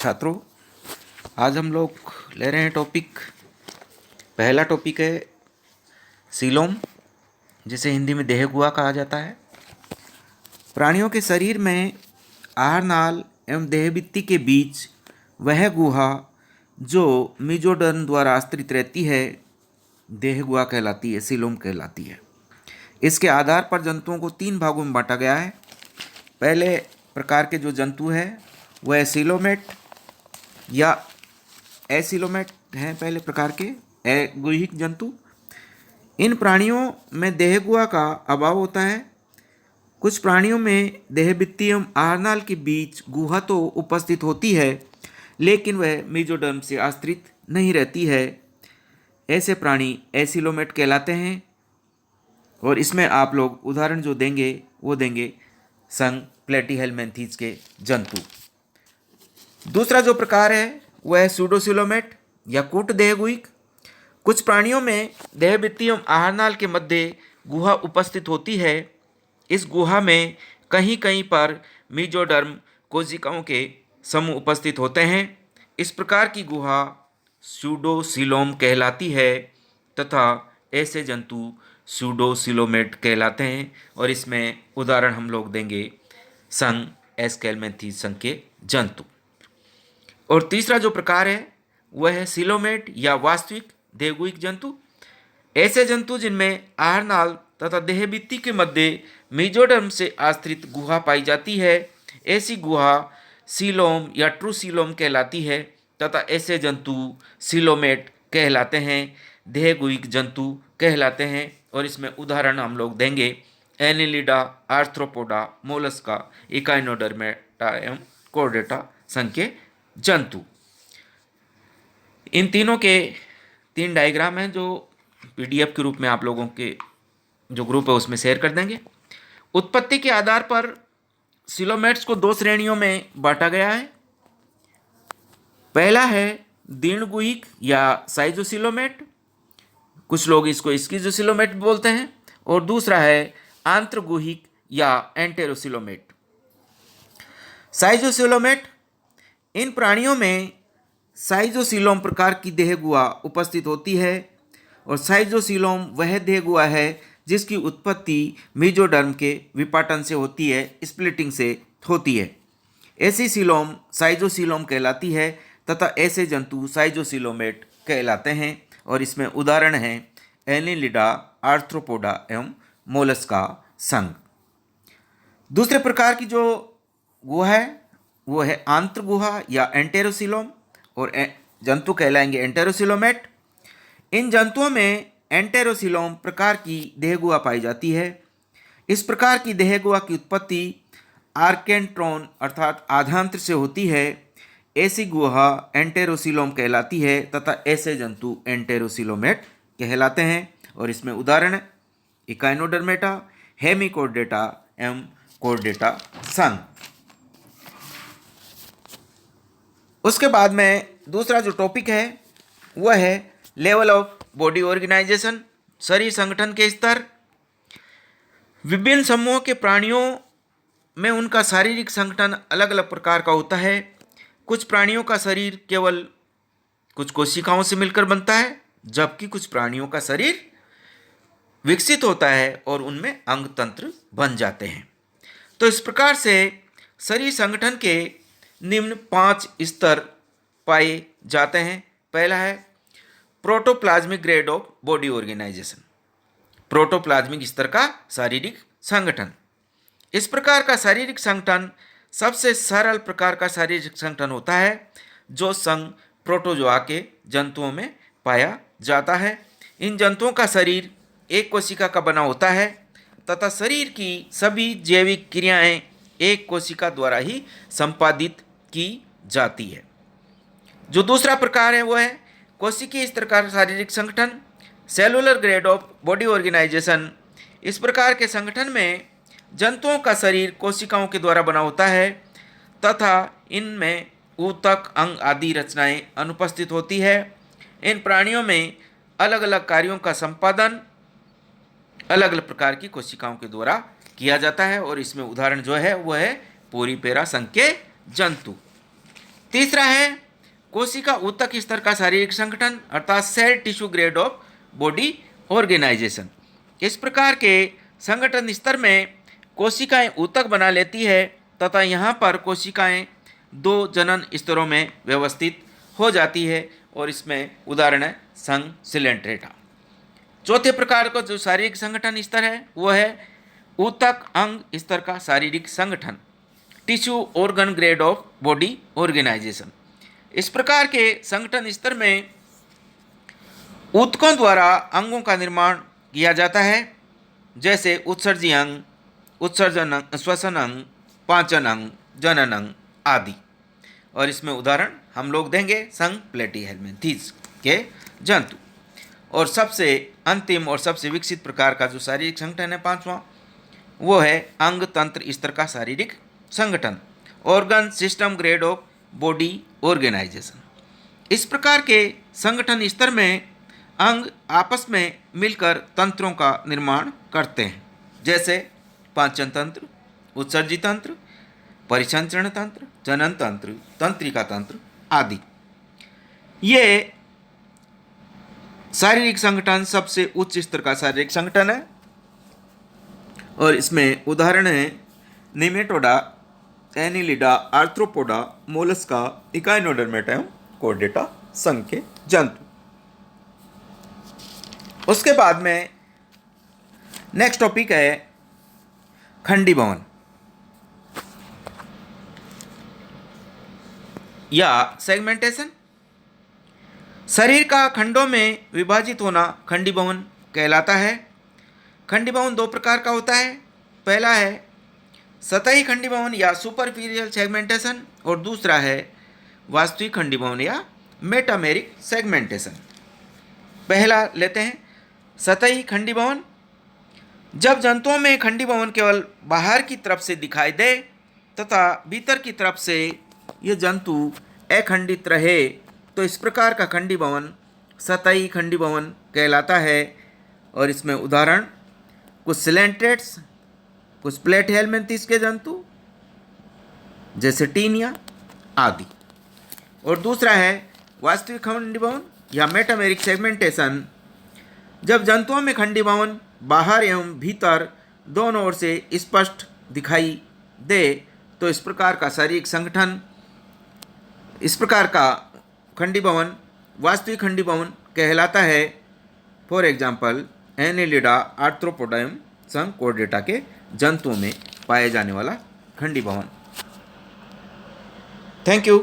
छात्रों, आज हम लोग ले रहे हैं टॉपिक। पहला टॉपिक है सीलोम, जिसे हिंदी में देह गुहा कहा जाता है। प्राणियों के शरीर में आहार नाल एवं देह भित्ति के बीच वह गुहा जो मेसोडर्म द्वारा आश्रित रहती है, देह गुहा कहलाती है, सीलोम कहलाती है। इसके आधार पर जंतुओं को 3 भागों में बांटा गया है। पहले प्रकार के जो जंतु हैं वह सीलोमेट या एसिलोमेट हैं। पहले प्रकार के गुहिक जंतु। इन प्राणियों में देह गुहा का अभाव होता है। कुछ प्राणियों में देह भित्ति एवं आहारनाल के बीच गुहा तो उपस्थित होती है, लेकिन वह मेसोडर्म से आश्रित नहीं रहती है। ऐसे प्राणी एसिलोमेट कहलाते हैं। और इसमें आप लोग उदाहरण जो देंगे वो देंगे संघ प्लेटीहेलमिन्थेस के जंतु। दूसरा जो प्रकार है वह है सूडोसिलोमेट या कूट देहगुहिक। कुछ प्राणियों में देह भित्ति एवं आहारनाल के मध्य गुहा उपस्थित होती है। इस गुहा में कहीं कहीं पर मेसोडर्म कोशिकाओं के समूह उपस्थित होते हैं। इस प्रकार की गुहा सूडोसिलोम कहलाती है तथा ऐसे जंतु सूडोसिलोमेट कहलाते हैं। और इसमें उदाहरण हम लोग देंगे संघ एस्केलमेंथीज संघ के जंतु। और तीसरा जो प्रकार है वह है सिलोमेट या वास्तविक देहगुहिक जंतु। ऐसे जंतु जिनमें आहारनाल तथा देह भित्ति के मध्य मेसोडर्म से आश्रित गुहा पाई जाती है, ऐसी गुहा सीलोम या ट्रू सीलोम कहलाती है तथा ऐसे जंतु सिलोमेट कहलाते हैं, देहगुहिक जंतु कहलाते हैं। और इसमें उदाहरण हम लोग देंगे एनिलिडा, आर्थ्रोपोडा, मोलस्का, इकाइनोडर्मेटा एवं कोर्डेटा संघ के जंतु। इन तीनों के 3 डायग्राम हैं जो पीडीएफ के रूप में आप लोगों के जो ग्रुप है उसमें शेयर कर देंगे। उत्पत्ति के आधार पर सिलोमेट्स को 2 श्रेणियों में बांटा गया है। पहला है दीर्घगुहिक या साइजोसिलोमेट, कुछ लोग इसको स्किज़ोसिलोमेट बोलते हैं। और दूसरा है आंत्रगुहिक या एंटेरोसिलोमेट। साइजोसिलोमेट, इन प्राणियों में साइजोसिलोम प्रकार की देह गुहा उपस्थित होती है। और साइजोसिलोम वह देह गुहा है जिसकी उत्पत्ति मेसोडर्म के विपाटन से होती है, स्प्लिटिंग से होती है। ऐसी सिलोम साइजोसिलोम कहलाती है तथा ऐसे जंतु साइजोसिलोमेट कहलाते हैं। और इसमें उदाहरण हैं एनिलिडा, आर्थ्रोपोडा एवं मोलस्का संघ। दूसरे प्रकार की जो गुहा है वो है आंत्रगुहा या एंटेरोसिलोम, और जंतु कहलाएंगे एंटेरोसिलोमेट। इन जंतुओं में एंटेरोसिलोम प्रकार की देह गुहा पाई जाती है। इस प्रकार की देह गुहा की उत्पत्ति आर्केंट्रॉन अर्थात आधांत्र से होती है। ऐसी गुहा एंटेरोसिलोम कहलाती है तथा ऐसे जंतु एंटेरोसिलोमेट कहलाते हैं। और इसमें उदाहरण इकाइनोडर्मेटा, हेमिकोर्डेटा एवं कोर्डेटा संघ। उसके बाद में दूसरा जो टॉपिक है वह है लेवल ऑफ बॉडी ऑर्गेनाइजेशन, शरीर संगठन के स्तर। विभिन्न समूहों के प्राणियों में उनका शारीरिक संगठन अलग अलग प्रकार का होता है। कुछ प्राणियों का शरीर केवल कुछ कोशिकाओं से मिलकर बनता है, जबकि कुछ प्राणियों का शरीर विकसित होता है और उनमें अंग तंत्र बन जाते हैं। तो इस प्रकार से शरीर संगठन के निम्न 5 स्तर पाए जाते हैं। पहला है protoplasmic grade of body organization, protoplasmic स्तर का शारीरिक संगठन। इस प्रकार का शारीरिक संगठन सबसे सरल प्रकार का शारीरिक संगठन होता है जो संघ प्रोटोजोआ के जंतुओं में पाया जाता है। इन जंतुओं का शरीर एक कोशिका का बना होता है तथा शरीर की सभी जैविक क्रियाएं एक कोशिका द्वारा ही संपादित की जाती है। जो दूसरा प्रकार है वो है कोशिकीय स्तर का शारीरिक संगठन, cellular grade of body organization. इस प्रकार के संगठन में जंतुओं का शरीर कोशिकाओं के द्वारा बना होता है तथा इनमें ऊतक, अंग आदि रचनाएं अनुपस्थित होती है। इन प्राणियों में अलग अलग कार्यों का संपादन अलग अलग प्रकार की कोशिकाओं के द्वारा किया जाता है। और इसमें उदाहरण जो है वह है पोरीपेरा संघ के जंतु। तीसरा है कोशिका ऊतक स्तर का शारीरिक संगठन अर्थात cell tissue grade of body organization. इस प्रकार के संगठन स्तर में कोशिकाएं ऊतक बना लेती है तथा यहाँ पर कोशिकाएं दो जनन स्तरों में व्यवस्थित हो जाती है और इसमें उदाहरण है संघ सिलेंट्रेटा। चौथे प्रकार का जो शारीरिक संगठन स्तर है वो है ऊतक अंग स्तर का शारीरिक संगठन, tissue organ grade of body organization. इस प्रकार के संगठन स्तर में ऊतकों द्वारा अंगों का निर्माण किया जाता है, जैसे उत्सर्जी अंग, उत्सर्जन अंग, श्वसन अंग, पाचन अंग, जनन अंग आदि। और इसमें उदाहरण हम लोग देंगे संघ प्लेटीहेल्मिन्थेस के जंतु। और सबसे अंतिम और सबसे विकसित प्रकार का जो शारीरिक संगठन है पांचवा, वो है अंग तंत्र स्तर का शारीरिक संगठन, organ system grade of body organization. इस प्रकार के संगठन स्तर में अंग आपस में मिलकर तंत्रों का निर्माण करते हैं, जैसे पाचन तंत्र, उत्सर्जी तंत्र, परिसंचरण तंत्र, जनन तंत्र, तंत्रिका तंत्र आदि। ये शारीरिक संगठन सबसे उच्च स्तर का शारीरिक संगठन है और इसमें उदाहरण है Nematoda, Annelida, arthropoda, Mollusca, Echinodermata एवं कोर्डेटा संघ के जंतु। उसके बाद में नेक्स्ट टॉपिक है खंडीभवन या सेगमेंटेशन। शरीर का खंडों में विभाजित होना खंडीभवन कहलाता है। खंडीभवन दो प्रकार का होता है। पहला है सतही खंडीभवन या सुपरफिशियल सेगमेंटेशन और दूसरा है वास्तविक खंडीभवन या मेटामेरिक सेगमेंटेशन। पहला लेते हैं सतही खंडीभवन। जब जंतुओं में खंडीभवन केवल बाहर की तरफ से दिखाई दे तथा भीतर की तरफ से ये जंतु अखंडित रहे तो इस प्रकार का खंडीभवन सतही खंडीभवन कहलाता है। और इसमें उदाहरण कुछ सिलेंट्रेट्स, कुछ प्लेटीहेल्मिन्थेस के जंतु जैसे टीनिया आदि। और दूसरा है वास्तविक खंडीभवन या मेटामेरिक सेगमेंटेशन। जब जंतुओं में खंडीभवन बाहर एवं भीतर दोनों ओर से स्पष्ट दिखाई दे तो इस प्रकार का शारीरिक संगठन, इस प्रकार का खंडीभवन वास्तविक खंडीभवन कहलाता है। फॉर एग्जाम्पल एनिलिडा, आर्थ्रोपोडा एवं संघ कोर्डेटा के जंतुओं में पाए जाने वाला खंडीभवन। Thank you.